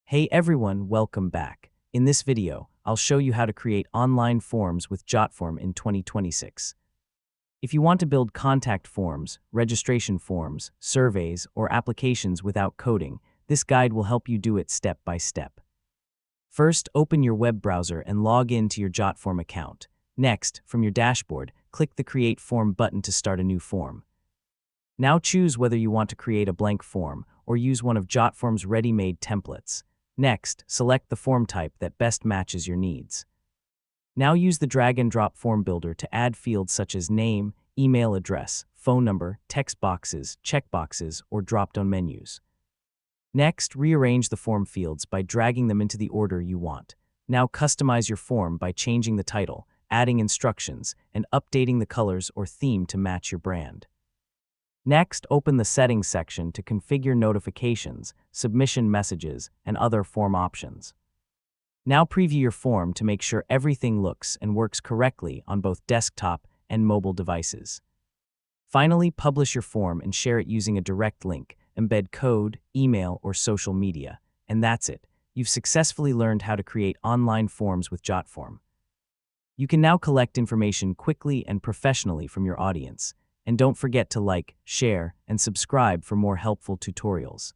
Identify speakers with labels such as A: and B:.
A: Hey everyone, welcome back. In this video, I'll show you how to create online forms with Jotform in 2026. If you want to build contact forms, registration forms, surveys, or applications without coding, this guide will help you do it step by step. First, open your web browser and log in to your Jotform account. Next, from your dashboard, click the Create Form button to start a new form. Now choose whether you want to create a blank form or use one of Jotform's ready-made templates. Next, select the form type that best matches your needs. Now use the drag-and-drop form builder to add fields such as name, email address, phone number, text boxes, checkboxes, or drop-down menus. Next, rearrange the form fields by dragging them into the order you want. Now customize your form by changing the title, adding instructions, and updating the colors or theme to match your brand. Next, open the Settings section to configure notifications, submission messages, and other form options. Now preview your form to make sure everything looks and works correctly on both desktop and mobile devices. Finally, publish your form and share it using a direct link, embed code, email, or social media. And that's it. You've successfully learned how to create online forms with Jotform. You can now collect information quickly and professionally from your audience. And don't forget to like, share, and subscribe for more helpful tutorials.